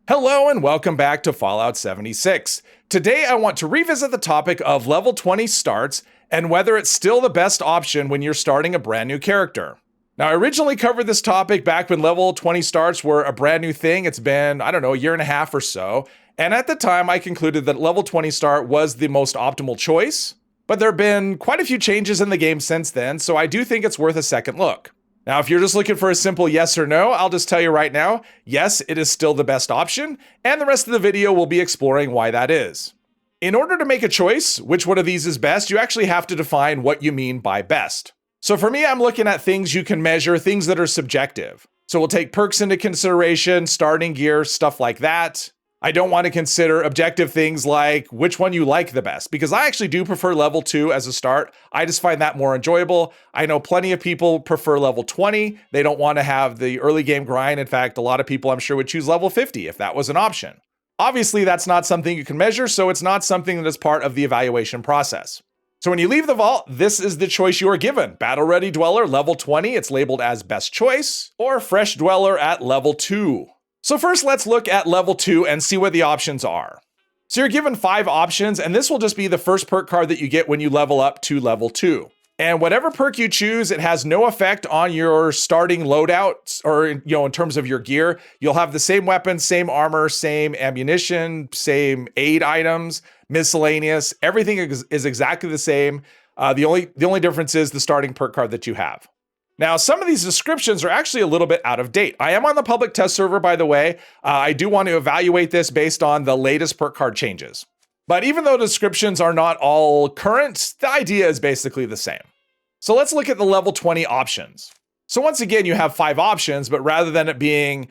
Hello and welcome back to Fallout 76. Today I want to revisit the topic of level 20 starts and whether it's still the best option when you're starting a brand new character. Now I originally covered this topic back when level 20 starts were a brand new thing. It's been, a year and a half or so. And at the time I concluded that level 20 start was the most optimal choice, but there have been quite a few changes in the game since then, so I do think it's worth a second look. Now, if you're just looking for a simple yes or no, I'll just tell you right now, yes, it is still the best option, and the rest of the video will be exploring why that is. In order to make a choice, which one of these is best, you actually have to define what you mean by best. So for me, I'm looking at things you can measure, things that are subjective. So we'll take perks into consideration, starting gear, stuff like that. I don't want to consider objective things like which one you like the best, because I actually do prefer level 2 as a start. I just find that more enjoyable. I know plenty of people prefer level 20. They don't want to have the early game grind. In fact, a lot of people I'm sure would choose level 50 if that was an option. Obviously, that's not something you can measure, so it's not something that is part of the evaluation process. So when you leave the vault, this is the choice you are given. Battle Ready Dweller, level 20, it's labeled as best choice, or Fresh Dweller at level 2. So first, let's look at level 2 and see what the options are. So you're given 5 options, and this will just be the first perk card that you get when you level up to level 2. And whatever perk you choose, it has no effect on your starting loadout or, in terms of your gear. You'll have the same weapons, same armor, same ammunition, same aid items, miscellaneous. Everything is exactly the same. The only difference is the starting perk card that you have. Now, some of these descriptions are actually a little bit out of date. I am on the public test server, by the way. I do want to evaluate this based on the latest perk card changes. But even though descriptions are not all current, the idea is basically the same. So let's look at the level 20 options. So once again, you have 5 options, but rather than it being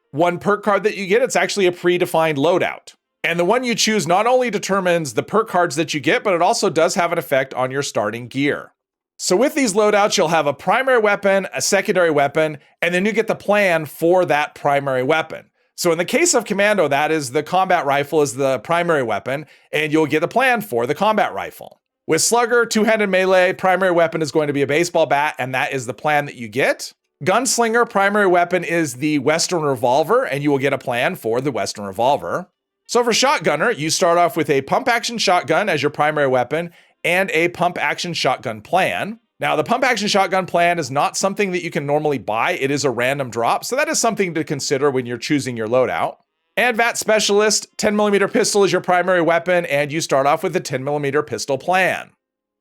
one perk card that you get, it's actually a predefined loadout. And the one you choose not only determines the perk cards that you get, but it also does have an effect on your starting gear. So with these loadouts, you'll have a primary weapon, a secondary weapon, and then you get the plan for that primary weapon. So in the case of Commando, that is the combat rifle is the primary weapon, and you'll get a plan for the combat rifle. With Slugger, two-handed melee, primary weapon is going to be a baseball bat, and that is the plan that you get. Gunslinger, primary weapon is the Western revolver, and you will get a plan for the Western revolver. So for Shotgunner, you start off with a pump-action shotgun as your primary weapon, and a pump-action shotgun plan. Now, the pump-action shotgun plan is not something that you can normally buy. It is a random drop, so that is something to consider when you're choosing your loadout. And VAT Specialist, 10mm pistol is your primary weapon, and you start off with the 10mm pistol plan.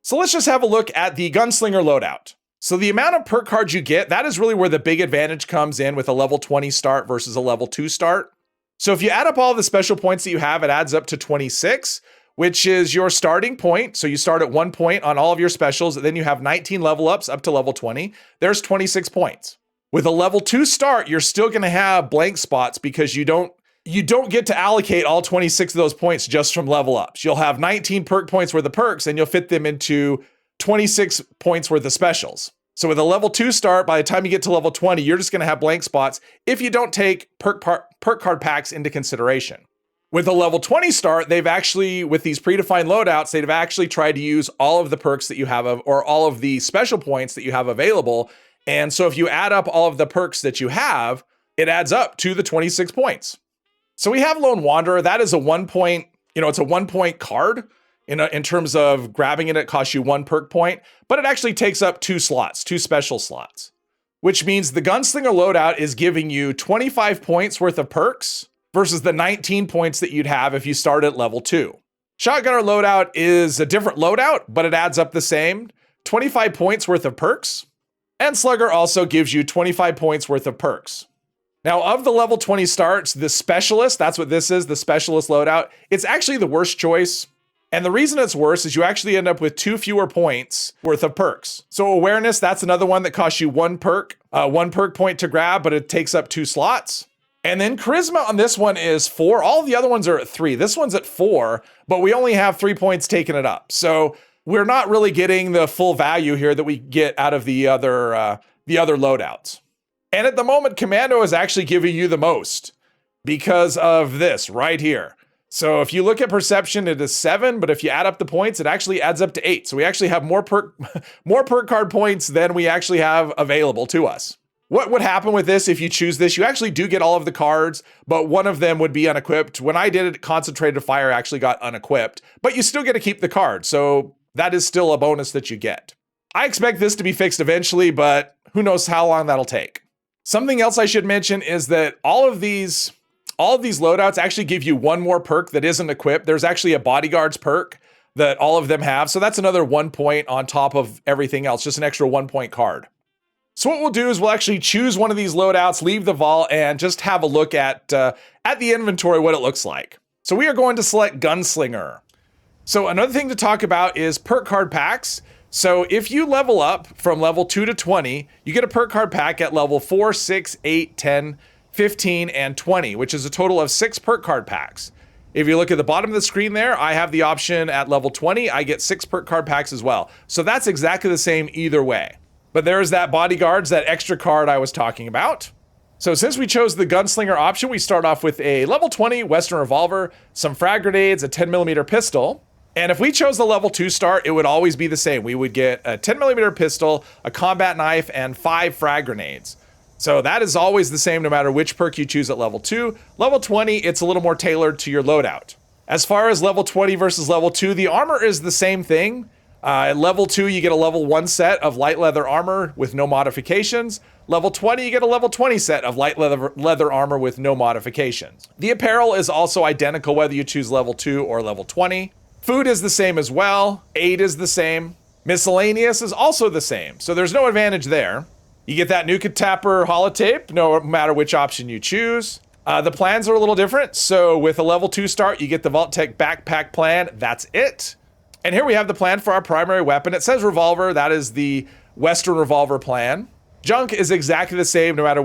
So let's just have a look at the Gunslinger loadout. So the amount of perk cards you get, that is really where the big advantage comes in with a level 20 start versus a level 2 start. So if you add up all the special points that you have, it adds up to 26, which is your starting point. So you start at 1 point on all of your specials, and then you have 19 level ups up to level 20. There's 26 points. With a level 2 start, you're still gonna have blank spots because you don't get to allocate all 26 of those points just from level ups. You'll have 19 perk points worth of perks, and you'll fit them into 26 points worth of specials. So with a level 2 start, by the time you get to level 20, you're just gonna have blank spots if you don't take perk card packs into consideration. With a level 20 start, they've actually, with these predefined loadouts, they've actually tried to use all of the perks that you have or all of the special points that you have available. And so if you add up all of the perks that you have, it adds up to the 26 points. So we have Lone Wanderer. That is a 1 point, it's a 1 point card. In terms of grabbing it costs you 1 perk point, but it actually takes up 2 slots, 2 special slots, which means the Gunslinger loadout is giving you 25 points worth of perks versus the 19 points that you'd have if you start at level 2. Shotgunner loadout is a different loadout, but it adds up the same, 25 points worth of perks. And Slugger also gives you 25 points worth of perks. Now, of the level 20 starts, the Specialist, that's what this is, the Specialist loadout, it's actually the worst choice. And the reason it's worse is you actually end up with 2 fewer points worth of perks. So Awareness, that's another one that costs you 1 perk point to grab, but it takes up 2 slots. And then Charisma on this one is 4. All the other ones are at 3. This one's at 4, but we only have 3 points taking it up. So we're not really getting the full value here that we get out of the other loadouts. And at the moment, Commando is actually giving you the most because of this right here. So if you look at perception, it is 7, but if you add up the points, it actually adds up to 8. So we actually have more perk card points than we actually have available to us. What would happen with this if you choose this? You actually do get all of the cards, but one of them would be unequipped. When I did it, Concentrated Fire actually got unequipped, but you still get to keep the card, so that is still a bonus that you get. I expect this to be fixed eventually, but who knows how long that'll take. Something else I should mention is that all of these loadouts actually give you one more perk that isn't equipped. There's actually a Bodyguards perk that all of them have, so that's another 1 point on top of everything else, just an extra 1 point card. So what we'll do is we'll actually choose one of these loadouts, leave the vault, and just have a look at the inventory, what it looks like. So we are going to select Gunslinger. So another thing to talk about is perk card packs. So if you level up from level 2 to 20, you get a perk card pack at level 4, 6, 8, 10, 15, and 20, which is a total of 6 perk card packs. If you look at the bottom of the screen there, I have the option at level 20, I get 6 perk card packs as well. So that's exactly the same either way. But there's that Bodyguards, that extra card I was talking about. So since we chose the Gunslinger option, we start off with a level 20 Western Revolver, some frag grenades, a 10mm pistol. And if we chose the level 2 start, it would always be the same. We would get a 10mm pistol, a combat knife, and 5 frag grenades. So that is always the same no matter which perk you choose at level 2. Level 20, it's a little more tailored to your loadout. As far as level 20 versus level 2, the armor is the same thing. At level 2, you get a level 1 set of light leather armor with no modifications. Level 20, you get a level 20 set of light leather armor with no modifications. The apparel is also identical whether you choose level 2 or level 20. Food is the same as well. Aid is the same. Miscellaneous is also the same, so there's no advantage there. You get that Nuka Tapper holotape no matter which option you choose. The plans are a little different, so with a level 2 start, you get the Vault-Tec backpack plan. That's it. And here we have the plan for our primary weapon. It says revolver. That is the Western Revolver plan. Junk is exactly the same no matter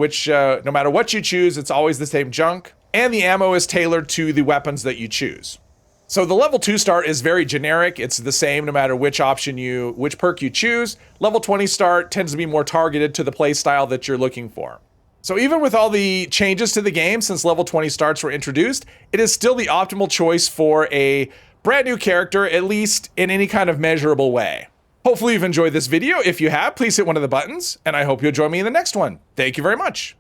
what you choose. It's always the same junk. And the ammo is tailored to the weapons that you choose. So the level 2 start is very generic. It's the same no matter which perk you choose. Level 20 start tends to be more targeted to the play style that you're looking for. So even with all the changes to the game since level 20 starts were introduced, it is still the optimal choice for a brand new character, at least in any kind of measurable way. Hopefully you've enjoyed this video. If you have, please hit one of the buttons, and I hope you'll join me in the next one. Thank you very much.